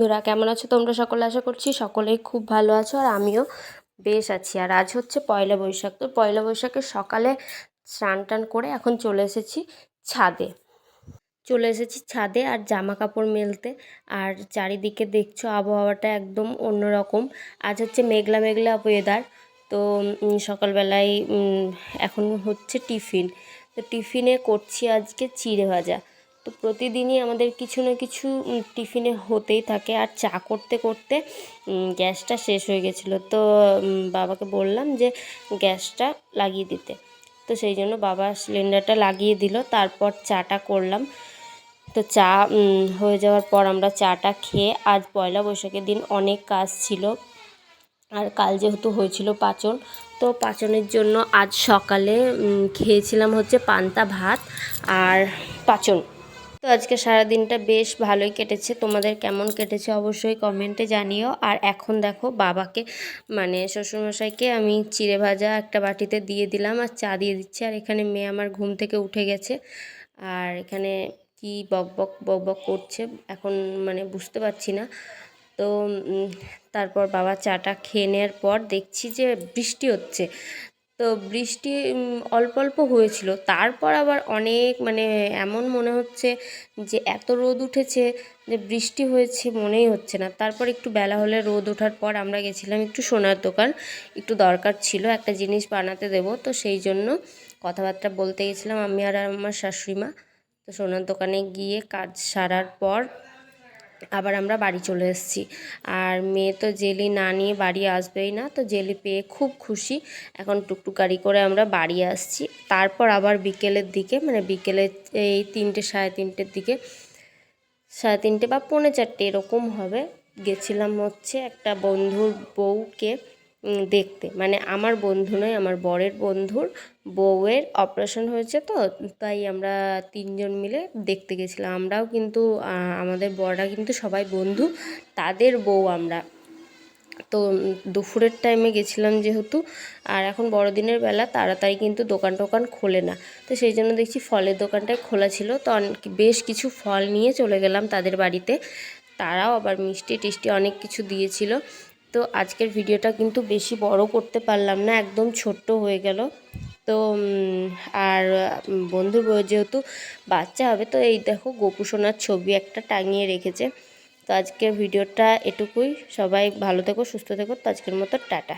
বন্ধুরা, কেমন আছো তোমরা সকলে? আশা করছি সকলেই খুব ভালো আছো, আর আমিও বেশ আছি। আর আজ হচ্ছে পয়লা বৈশাখ। তো পয়লা বৈশাখের সকালে স্নান টান করে এখন ছাদে চলে এসেছি আর জামা কাপড় মেলতে। আর চারিদিকে দেখছো আবহাওয়াটা একদম অন্যরকম। আজ হচ্ছে মেঘলা মেঘলা ওয়েদার। তো সকালবেলায় এখন হচ্ছে টিফিন। তো টিফিনে করছি আজকে চিড়ে ভাজা। তো প্রতিদিনই আমাদের কিছু না কিছু টিফিনে হতেই থাকে। আর চা করতে করতে গ্যাসটা শেষ হয়ে গেছিলো। তো বাবাকে বললাম যে গ্যাসটা লাগিয়ে দিতে। তো সেই জন্য বাবা সিলিন্ডারটা লাগিয়ে দিল। তারপর চাটা করলাম। তো চা হয়ে যাওয়ার পর আমরা চাটা খেয়ে, আজ পয়লা বৈশাখের দিন অনেক কাজ ছিল। আর কাল যেহেতু হয়েছিল পাঁচন, তো পাঁচনের জন্য আজ সকালে খেয়েছিলাম হচ্ছে পান্তা ভাত আর পাঁচন। তো আজকে সারাদিনটা বেশ ভালোই কেটেছে। তোমাদের কেমন কেটেছে অবশ্যই কমেন্টে জানিও। আর এখন দেখো বাবাকে মানে শ্বশুরমশাইকে আমি চিড়ে ভাজা একটা বাটিতে দিয়ে দিলাম আর চা দিয়ে দিচ্ছি। আর এখানে মেয়ে আমার ঘুম থেকে উঠে গেছে। আর এখানে কি বক বক করছে এখন মানে বুঝতে পারছি না। তো তারপর বাবা চাটা খেয়ে নেওয়ার পর দেখছি যে বৃষ্টি হচ্ছে। তো বৃষ্টি অল্প অল্প হয়েছিল, তারপর আবার অনেক মানে এমন মনে হচ্ছে যে এত রোদ উঠেছে যে বৃষ্টি হয়েছে মনেই হচ্ছে না। তারপর একটু বেলা হলে রোদ ওঠার পর আমরা গেছিলাম একটু সোনার দোকান, একটু দরকার ছিল একটা জিনিস বানাতে দেবো। তো সেই জন্য কথাবার্তা বলতে গেছিলাম আমি আর আমার শাশুড়ি মা। তো সোনার দোকানে গিয়ে কাজ সারার পর আবার আমরা বাড়ি চলে এসেছি। আর মেয়ে তো জেলি না নিয়ে বাড়ি আসবেই না, তো জেলি পেয়ে খুব খুশি। এখন টুকটুক গাড়ি করে আমরা বাড়ি আসছি। তারপর আবার বিকেলের দিকে মানে বিকেলে এই 3টে সাড়ে 3টের দিকে, সাড়ে 3টে বা পৌনে 4টে এরকম হবে, গেছিলাম হচ্ছে একটা বন্ধুর বউকে দেখতে। মানে আমার বন্ধু নয়, আমার বরের বন্ধুর বউয়ের অপারেশন হয়েছে। তো তাই আমরা 3জন মিলে দেখতে গেছিলাম। আমরাও কিন্তু আমাদের বররা কিন্তু সবাই বন্ধু, তাদের বউ আমরা। তো দুপুরের টাইমে গেছিলাম যেহেতু, আর এখন বড়দিনের বেলা তাড়াতাড়ি কিন্তু দোকান টোকান খোলে না। তো সেই জন্য দেখছি ফলের দোকানটায় খোলা ছিল। তো বেশ কিছু ফল নিয়ে চলে গেলাম তাদের বাড়িতে। তারাও আবার মিষ্টি টিষ্টি অনেক কিছু দিয়েছিল। তো আজকের ভিডিওটা কিন্তু বেশি বড় করতে পারলাম না, একদম ছোট্ট হয়ে গেল। তো আর বন্ধুর বউ যেহেতু বাচ্চা হবে, তো এই দেখো গোপু সোনার ছবি একটা টাঙিয়ে রেখেছে। তো আজকের ভিডিওটা এটুকুই। সবাই ভালো থেকো, সুস্থ থেকো। তো আজকের মতো টাটা।